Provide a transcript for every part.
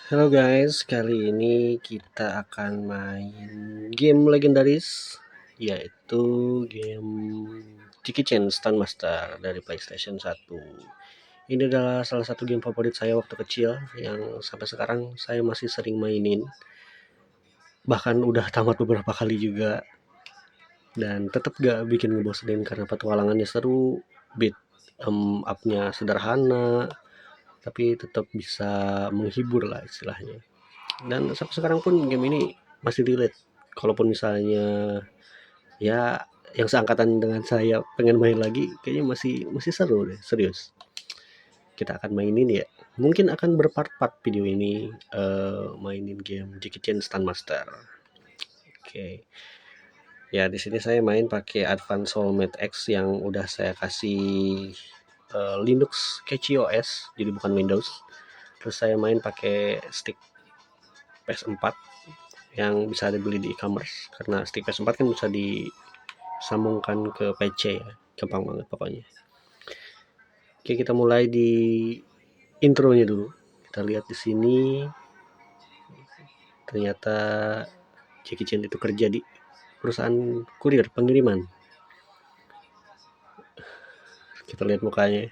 Halo guys, kali ini kita akan main game legendaris, yaitu game Jackie Chan Stunt Master dari PlayStation 1. Ini adalah salah satu game favorit saya waktu kecil yang sampai sekarang saya masih sering mainin. Bahkan udah tamat beberapa kali juga dan tetap gak bikin ngebosenin karena petualangannya seru, beat up-nya sederhana, tapi tetap bisa menghibur lah istilahnya. Dan sampai sekarang pun game ini masih relate. Kalaupun misalnya ya yang seangkatan dengan saya pengen main lagi, kayaknya masih seru deh, serius. Kita akan mainin ya. Mungkin akan berpart-part video ini mainin game Jackie Chan Stunt Master. Oke. Ya di sini saya main pakai Advance Soulmate X yang udah saya kasih Linux Catchy OS, jadi bukan Windows. Terus saya main pakai stick PS4 yang bisa dibeli di e-commerce, karena stick PS4 kan bisa disambungkan ke PC ya, gampang banget pokoknya. Oke, kita mulai di intronya dulu. Kita lihat di sini ternyata Jackie Chan itu kerja di perusahaan kurir pengiriman. Kita lihat mukanya.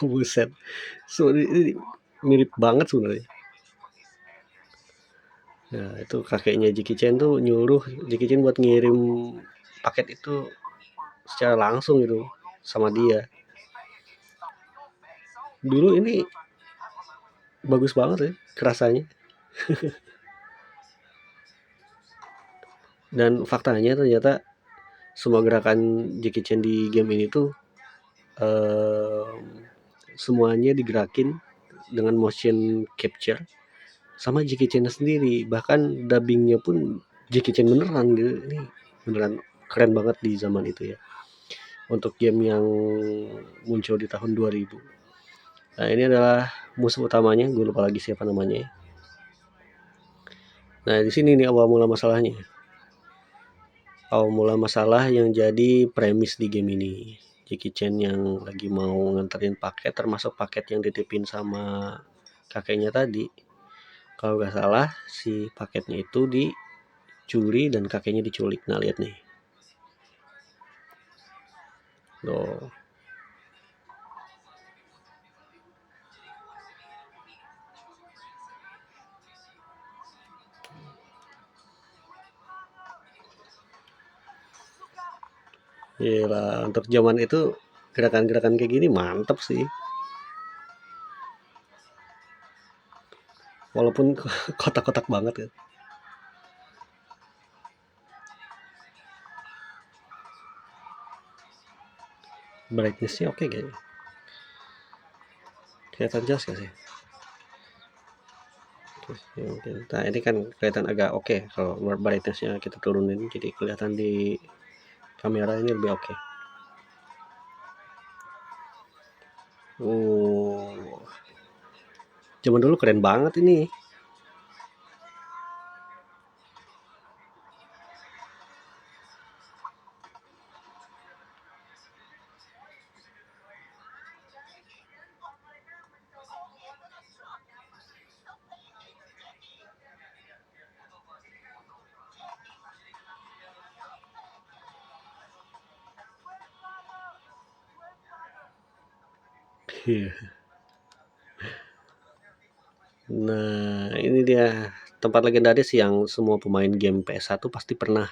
Buset. So, ini mirip banget sebenarnya. Nah, itu kakeknya Jackie Chan tuh nyuruh Jackie Chan buat ngirim paket itu secara langsung gitu sama dia. Dulu ini bagus banget ya kerasanya. Dan faktanya ternyata semua gerakan Jackie Chan di game ini tuh eh, semuanya digerakin dengan motion capture sama Jackie Chan sendiri. Bahkan dubbingnya pun Jackie Chan beneran gitu. Ini beneran keren banget di zaman itu ya. Untuk game yang muncul di tahun 2000. Nah, ini adalah musuh utamanya, gue lupa lagi siapa namanya. Nah, di sini nih awal mula masalahnya. Awal mula masalah yang jadi premis di game ini. Jackie Chan yang lagi mau nganterin paket, termasuk paket yang dititipin sama kakeknya tadi. Kalau nggak salah, si paketnya itu dicuri dan kakeknya diculik. Nah, lihat nih. Loh. Gila, untuk zaman itu gerakan-gerakan kayak gini mantep sih. Walaupun kotak-kotak banget ya. Brightness-nya oke kayaknya. Kelihatan jelas gak sih? Ya, mungkin. Nah, ini kan kelihatan agak oke kalau brightness-nya kita turunin, jadi kelihatan di kamera ini lebih oke. Oh, zaman dulu keren banget ini. Iya. Nah, ini dia tempat legendaris yang semua pemain game PS1 pasti pernah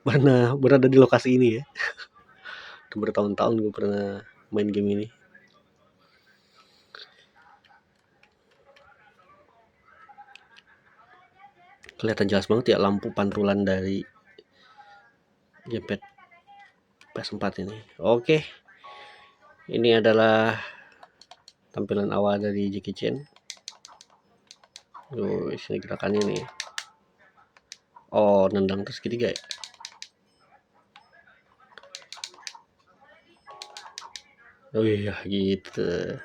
pernah berada di lokasi ini ya. Udah bertahun-tahun gue pernah main game ini. Kelihatan jelas banget ya lampu pantulan dari gamepad PS4 ini. Oke, ini adalah tampilan awal dari Jackie Chan. Sini gerakannya nih. Oh, nendang terus segitiga ya. Oh iya gitu.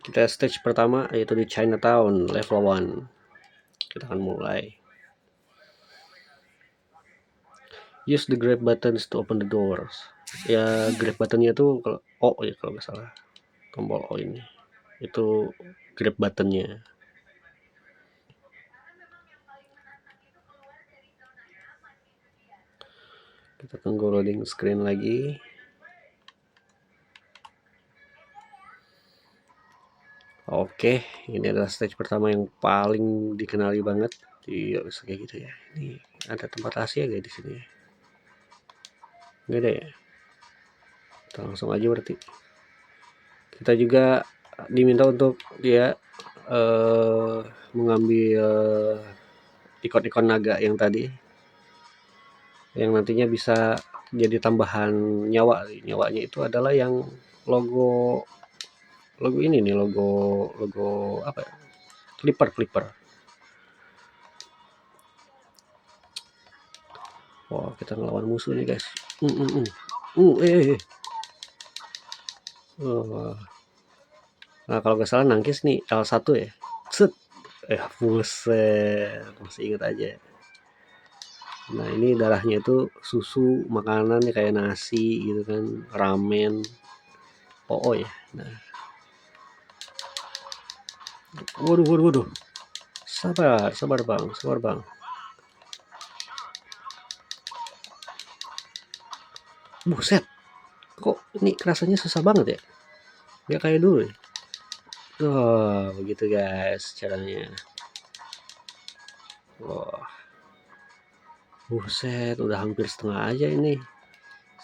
Kita stage pertama yaitu di Chinatown level 1. Kita akan mulai. Use the grab buttons to open the doors. Ya grab buttonnya tuh kalau O ya kalau nggak salah. Tombol O ini. itu grab buttonnya. Kita tunggu loading screen lagi. Oke, ini adalah stage pertama yang paling dikenali banget. Iya, bisa kayak gitu ya. Ini ada tempat rahasia gak di sini? Nggak ada ya? Kita langsung aja berarti. Kita juga diminta untuk dia mengambil ikon-ikon naga yang tadi, yang nantinya bisa jadi tambahan nyawa. Nyawanya itu adalah yang logo ini nih, logo apa ya? Clipper. Wah, kita ngelawan musuh nih guys. Nah, kalau nggak salah nangkis nih L1 ya. Set. Buset, masih inget aja. Nah, ini darahnya itu susu, makanan kayak nasi gitu kan, ramen, ya. Nah, waduh. Sabar bang. Buset, kok ini rasanya susah banget ya? Gak kayak dulu ya? Oh, begitu guys caranya. Wah, buset, udah hampir setengah aja ini.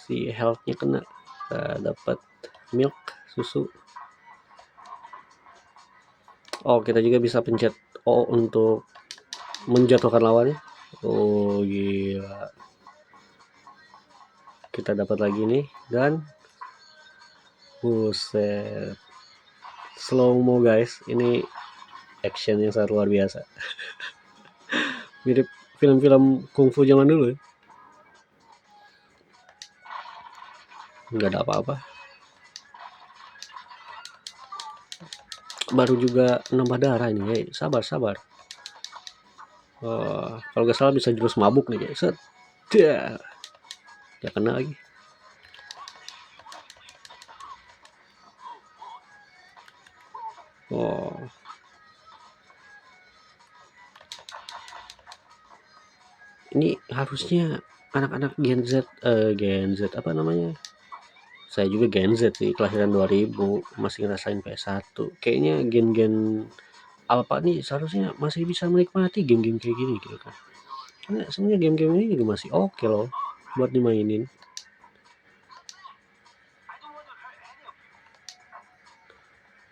Si health-nya kena. Dapat milk, susu. Oh, kita juga bisa pencet O untuk menjatuhkan lawannya. Oh, gila. Kita dapat lagi nih, dan buset, slow mo guys, ini action yang sangat luar biasa. Mirip film-film kungfu zaman dulu ya. Nggak ada apa-apa, baru juga nambah darah ini. Sabar. Kalau nggak salah bisa jurus mabuk nih guys. Set. Ya kena lagi. Ini harusnya anak-anak Gen Z apa namanya? Saya juga Gen Z sih, kelahiran 2000, masih ngerasain PS1. Kayaknya gen-gen Alpha nih seharusnya masih bisa menikmati game-game kayak gini gitu kan. Karena sebenarnya game-game ini juga masih oke loh buat dimainin.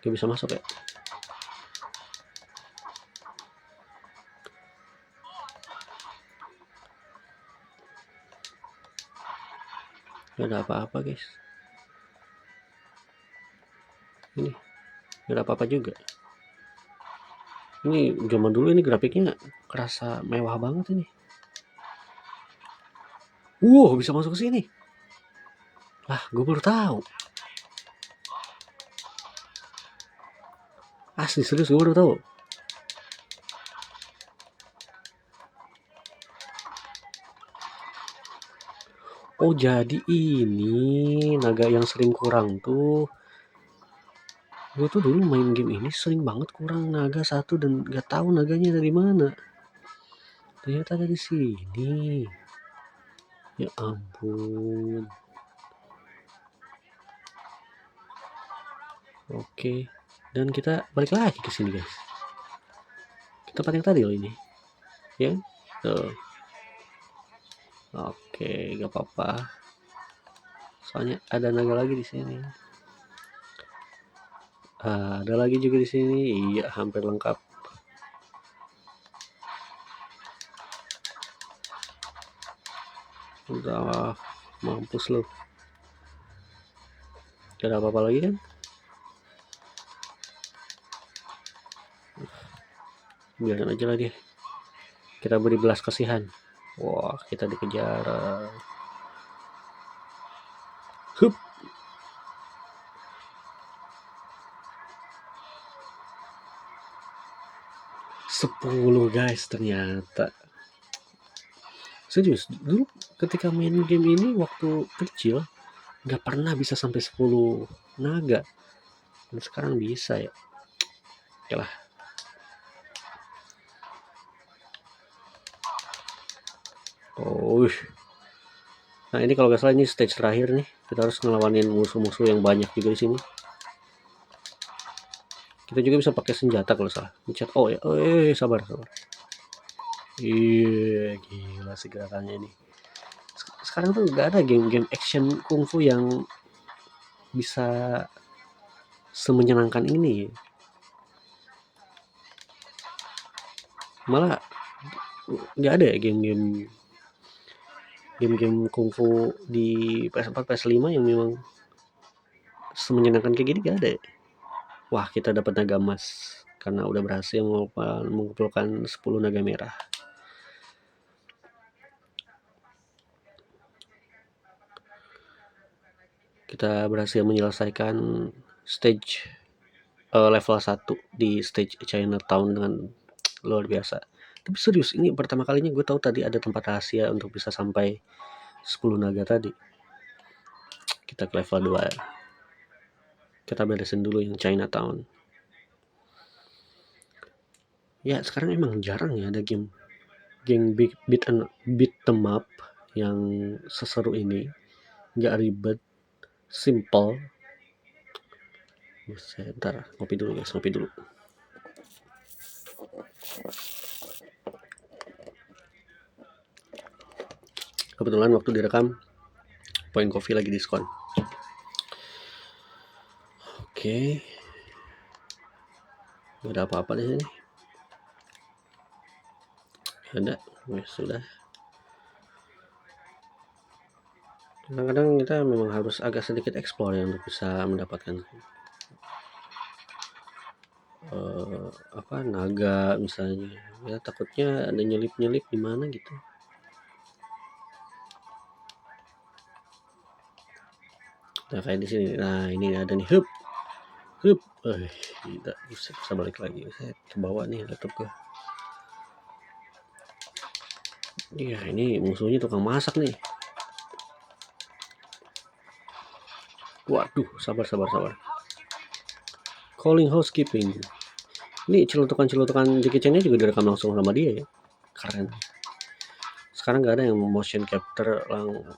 Gak bisa masuk ya? Gak ada apa-apa guys. Ini gak ada apa-apa juga. Ini zaman dulu ini grafiknya kerasa mewah banget ini. Bisa masuk ke sini. Lah, gue baru tahu. Asli serius, gue baru tahu. Oh, jadi ini naga yang sering kurang tuh. Gue tuh dulu main game ini sering banget kurang naga satu dan gak tahu naganya dari mana. Ternyata dari sini. Ya ampun. Oke. Dan kita balik lagi ke sini guys. Kita tempat yang tadi loh ini. Ya. Tuh. Oke, gak apa-apa. Soalnya ada naga lagi di sini. Ada lagi juga di sini. Iya, hampir lengkap. Udah mampus lu. Gak ada apa-apa lagi kan? Biarin aja lah dia. Kita beri belas kasihan. Wah, kita dikejar. Hup. 10 guys ternyata. Serius, dulu ketika main game ini waktu kecil nggak pernah bisa sampai 10 naga. Dan sekarang bisa ya. Oke lah. Oh, nah ini kalau nggak salah ini stage terakhir nih. Kita harus ngelawanin musuh-musuh yang banyak juga di sini. Kita juga bisa pakai senjata kalau salah. Pencet oh ya. Oh, sabar. Iya, gila sih gerakannya ini. Sekarang tuh nggak ada game-game action kungfu yang bisa semenyenangkan ini. Malah nggak ada ya game-game kungfu di PS4, PS5 yang memang semenyenangkan kayak gini, gak ada ya. Wah, kita dapat naga emas karena udah berhasil mengumpulkan 10 naga merah. Kita berhasil menyelesaikan stage level 1 di stage Chinatown dengan luar biasa. Tapi serius, ini pertama kalinya gue tahu tadi ada tempat rahasia untuk bisa sampai 10 naga tadi. Kita ke level 2 ya. Kita beresin dulu yang Chinatown. Ya sekarang emang jarang ya ada game beat them up yang seseru ini. Nggak ribet, simple. Bentar, ngopi dulu guys, ngopi dulu. Kebetulan waktu direkam Point Coffee lagi diskon. Oke. Gak ada apa-apa di sini. Ada, ya sudah. Kadang-kadang kita memang harus agak sedikit explore ya untuk bisa mendapatkan naga misalnya. Ya takutnya ada nyelip-nyelip di mana gitu. Nah kayak di sini. Nah ini ada nih. Hup. Tidak bisa balik lagi. Saya ke bawah nih laptop gue. Iya ini musuhnya tukang masak nih. Waduh, sabar. Calling housekeeping. Ini celutukan Jackie Chan-nya juga direkam langsung sama dia ya. Keren. Sekarang nggak ada yang motion capture lang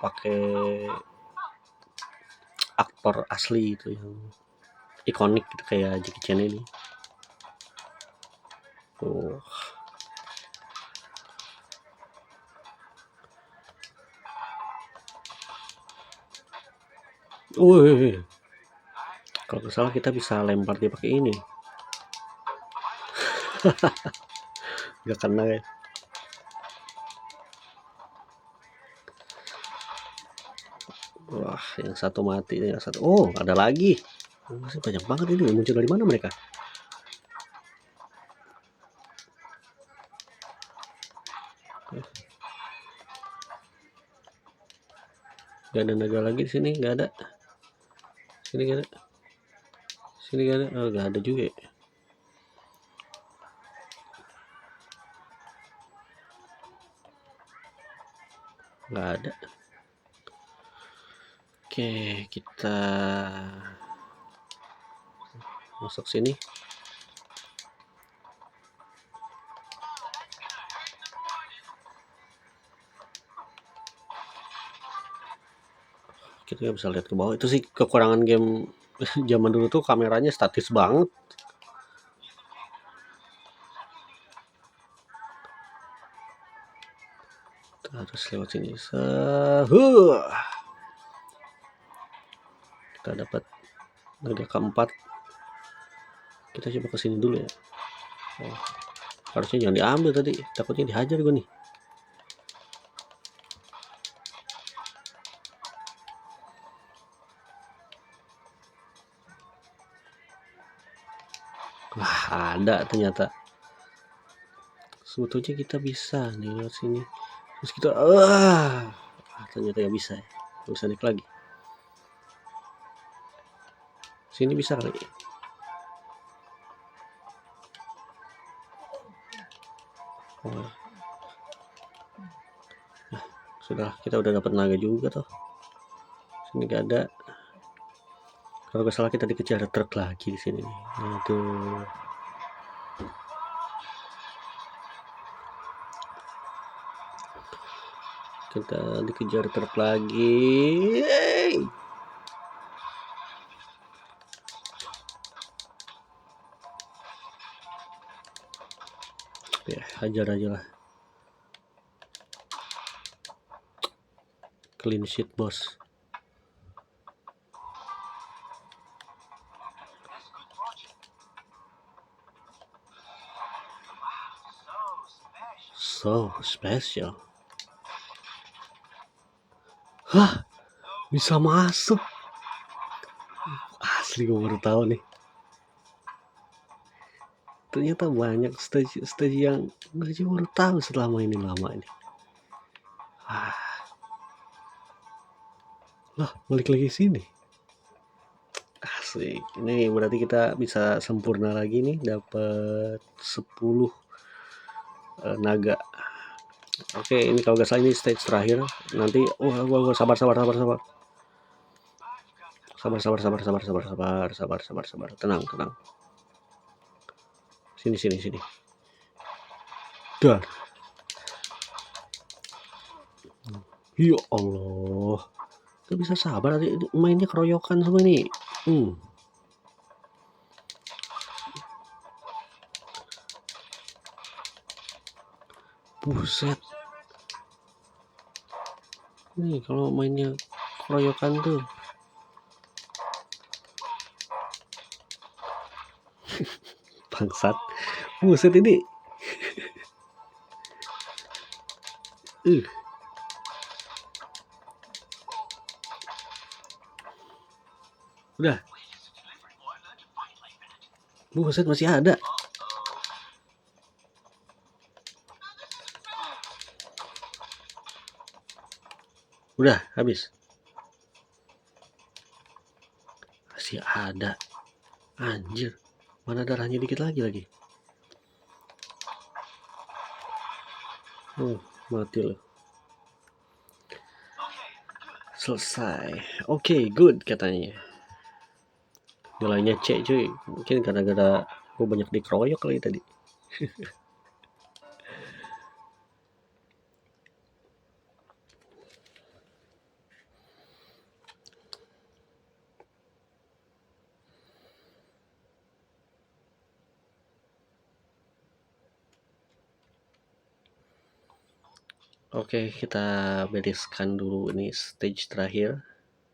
pakai aktor asli itu yang ikonik gitu kayak Jackie Chan ini. Tuh. Kalau nggak salah kita bisa lempar dia pakai ini. Gak kena ya. Wah, yang satu mati, yang satu. Oh, ada lagi. Masih banyak banget ini. Muncul dari mana mereka? Gak ada naga lagi di sini, gak ada. Sini gak ada. Sini gak ada. Oh, gak ada juga. Gak ada. Oke, kita masuk sini. Kita nggak bisa lihat ke bawah. Itu sih kekurangan game zaman dulu tuh kameranya statis banget. Kita harus lewat sini. Kita dapat naga keempat. Kita coba ke sini dulu ya. Oh, harusnya jangan diambil tadi. Takutnya dihajar gue nih. Wah, ada ternyata. Sebetulnya kita bisa nih lewat sini. Terus kita ternyata nggak bisa ya. Nggak bisa naik lagi. Sini bisa kali. Oh. Nah, sudah kita udah dapat naga juga tuh. Sini gak ada. Kalau nggak salah kita dikejar truk lagi di sini. Aduh. Kita dikejar truk lagi. Hey! Ya, hajar aja lah. Clean sheet, bos. So special. Hah, bisa masuk. Asli gue baru tahu nih. Ternyata banyak stage yang gue baru tahu setelah mainin lama ini. Lah, balik lagi sini. Asik. Ini berarti kita bisa sempurna lagi nih, dapat 10 naga. Oke, ini kalau nggak salah ini stage terakhir. Nanti sabar. Sabar. Tenang. Sini. Dar. Ya Allah. Gak bisa sabar, mainnya keroyokan semua ini. Buset. Nih kalau mainnya keroyokan tuh. Bangsat. Buset ini. Udah. Buset, masih ada. Udah, habis. Masih ada. Anjir. Mana darahnya dikit lagi. Mati loh. Selesai. Oke, good katanya. Nilainya C cuy. Mungkin gara-gara gue banyak dikeroyok kali tadi. Oke, kita bereskan dulu ini stage terakhir.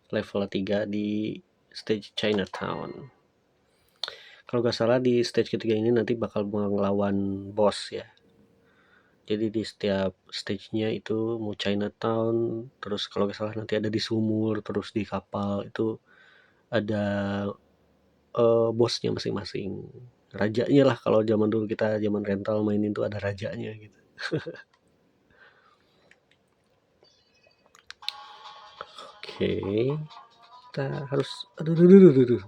Level 3 di stage Chinatown. Kalau nggak salah di stage ketiga ini nanti bakal melawan bos ya. Jadi di setiap stage-nya itu mau Chinatown, terus kalau nggak salah nanti ada di sumur, terus di kapal itu ada bosnya masing-masing. Rajanya lah, kalau zaman dulu kita zaman rental mainin tuh ada rajanya gitu. Oke. Kita harus aduh.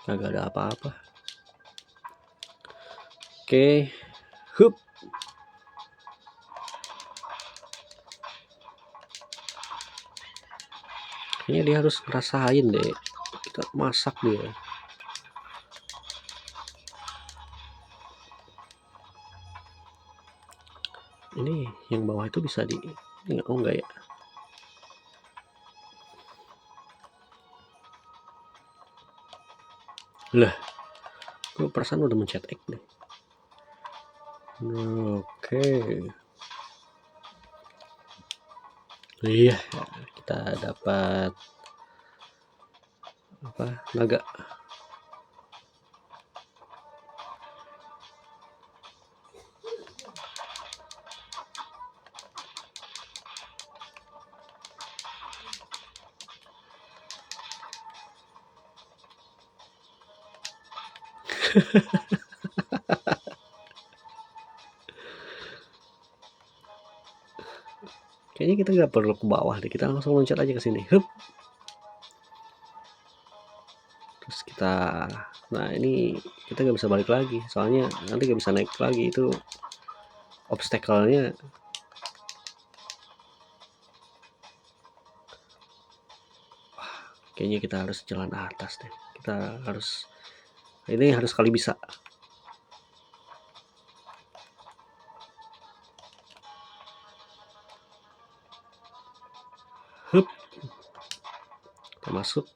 Kagak ada apa-apa. Oke. Hup. Kayaknya dia harus ngerasain deh. Kita masak dia. Ini yang bawah itu bisa di... Oh enggak ya? Lah. Gue perasaan udah mencet X deh. Oke. Iya, kita dapat apa? Naga. Kayaknya kita nggak perlu ke bawah deh, kita langsung loncat aja ke sini. Hup. Terus kita, nah ini kita nggak bisa balik lagi, soalnya nanti nggak bisa naik lagi, itu obstacle-nya. Kayaknya kita harus jalan atas deh. Ini harus kali bisa. Hup. Kita masuk.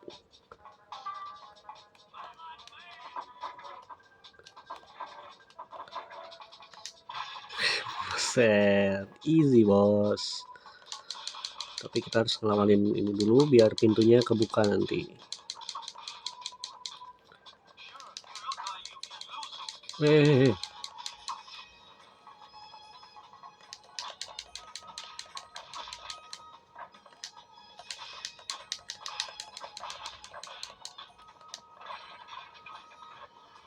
Set, easy bos. Tapi kita harus ngelawanin ini dulu biar pintunya kebuka nanti. Hehehe.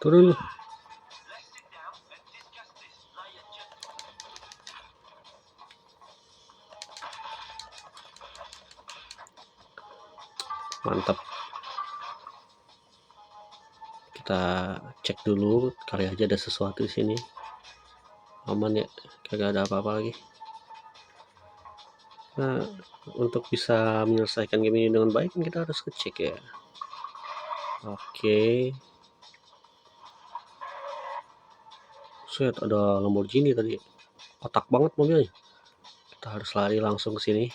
Turun. Mantap. Kita cek dulu kali aja ada sesuatu di sini. Aman ya, kagak ada apa-apa lagi. Nah, untuk bisa menyelesaikan game ini dengan baik kita harus ngecek ya. Oke. Set, ada Lamborghini tadi. Kotak banget mobilnya. Kita harus lari langsung ke sini.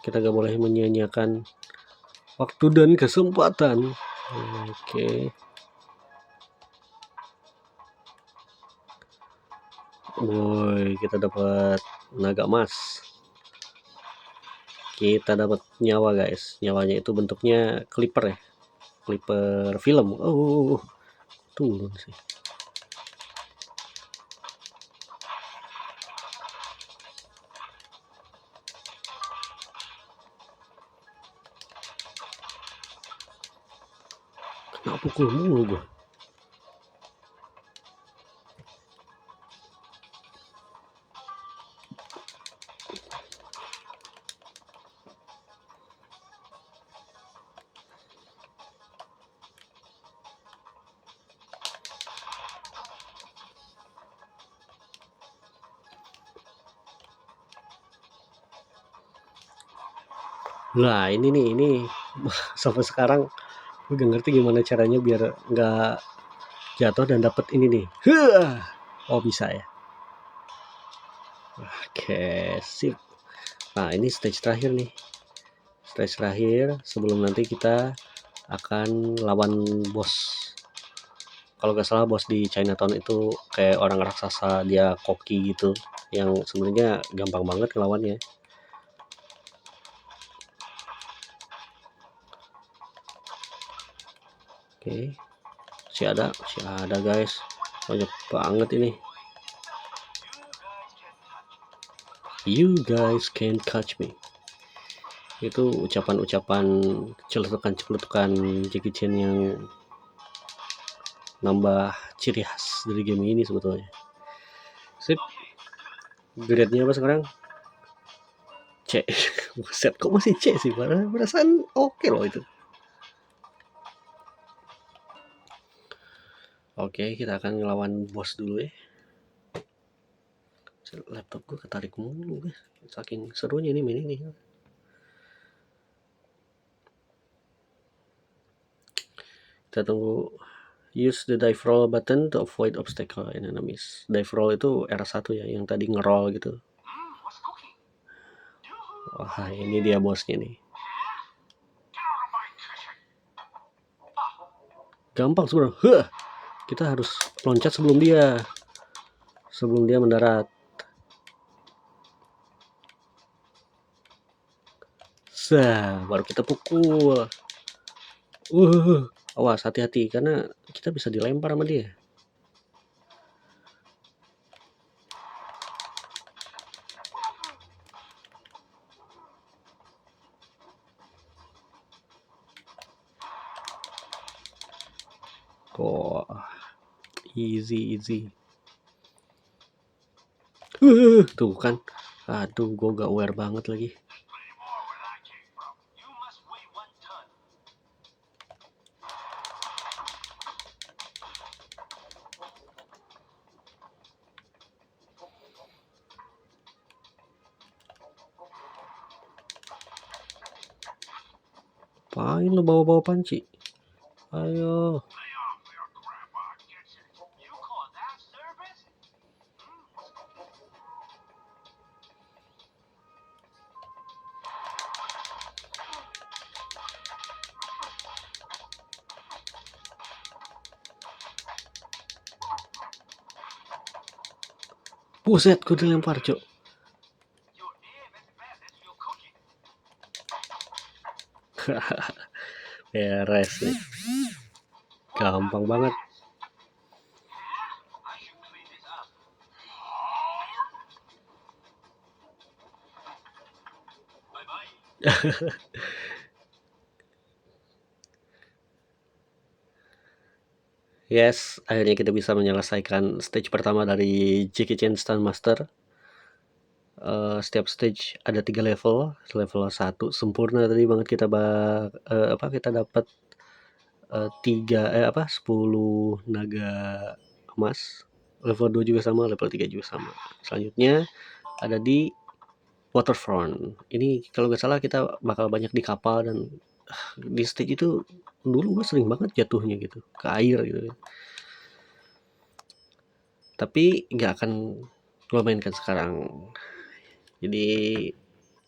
Kita gak boleh menyia-nyiakan waktu dan kesempatan. Oke. Woi, kita dapat naga emas. Kita dapat nyawa guys. Nyawanya itu bentuknya clipper ya. Clipper film. Oh, turun sih. Kena pukul mulu gua. Nah ini sampai sekarang gue gak ngerti gimana caranya biar nggak jatuh dan dapet ini nih. Oh bisa ya. Oke sip. Nah ini stage terakhir nih. Stage terakhir sebelum nanti kita akan lawan bos. Kalau nggak salah bos di Chinatown itu kayak orang raksasa, dia koki gitu, yang sebenarnya gampang banget ngelawannya. Oke, masih ada guys, banyak banget ini. You guys can catch me. Itu ucapan-ucapan celetukan-celetukan Jackie Chan yang nambah ciri khas dari game ini sebetulnya. Sip. Grade-nya apa sekarang? C. Buset, kok masih C sih? Perasaan oke loh itu. Oke, kita akan ngelawan bos dulu ya. Laptop gue ketarik mulu guys. Saking serunya nih main ini. Kita tunggu. Use the dive roll button to avoid obstacle and enemies. Dive roll itu R1 ya, yang tadi ngeroll gitu. Wah, ini dia bosnya nih. Gampang sebenarnya. Kita harus loncat sebelum dia mendarat. Baru kita pukul. Awas, hati-hati karena kita bisa dilempar sama dia. Kok easy. Tuh kan. Aduh, gue gak aware banget lagi. Ngapain lo bawa-bawa panci? Ayo. Buset, gue dilempar, Cok. Beres nih. Gampang banget. Yes, akhirnya kita bisa menyelesaikan stage pertama dari Jackie Chan Stunt Master. Setiap stage ada 3 level. Level 1 sempurna tadi banget kita kita dapat 10 naga emas. Level 2 juga sama, level 3 juga sama. Selanjutnya ada di waterfront. Ini kalau nggak salah kita bakal banyak di kapal, dan di stage itu dulu gue sering banget jatuhnya gitu ke air gitu. Tapi nggak akan gue mainkan sekarang. Jadi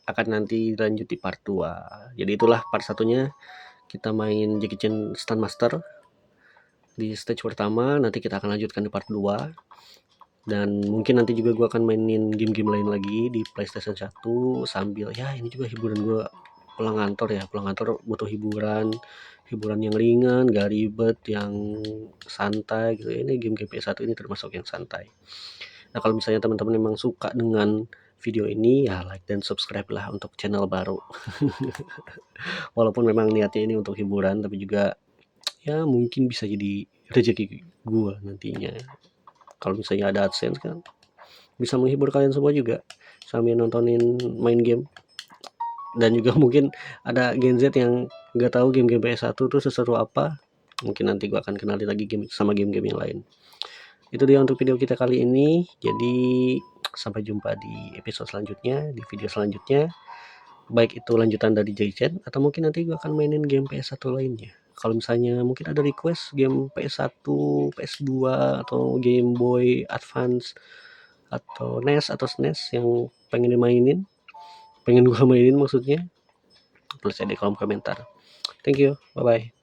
akan nanti lanjut di part 2. Jadi itulah part satunya. Kita main Jackie Chan Stunt Master di stage pertama. Nanti kita akan lanjutkan di part 2. Dan mungkin nanti juga gue akan mainin game-game lain lagi di PlayStation 1 sambil ya ini juga hiburan gue pulang kantor ya. Pulang kantor butuh hiburan yang ringan, gak ribet, yang santai gitu. Ini game-game PS1 ini termasuk yang santai. Nah, kalau misalnya teman-teman memang suka dengan video ini, ya like dan subscribe lah untuk channel baru. Walaupun memang niatnya ini untuk hiburan, tapi juga ya mungkin bisa jadi rezeki gua nantinya. Kalau misalnya ada AdSense kan bisa menghibur kalian semua juga sambil nontonin main game. Dan juga mungkin ada Gen Z yang nggak tahu game-game PS1 tuh seseru apa. Mungkin nanti gua akan kenali lagi game-game yang lain. Itu dia untuk video kita kali ini. Jadi sampai jumpa di episode selanjutnya, di video selanjutnya. Baik itu lanjutan dari Jackie Chan atau mungkin nanti gue akan mainin game PS1 lainnya. Kalau misalnya mungkin ada request game PS1, PS2 atau Game Boy Advance atau NES atau SNES yang pengen gue mainin maksudnya, tulis aja di kolom komentar. Thank you, bye bye.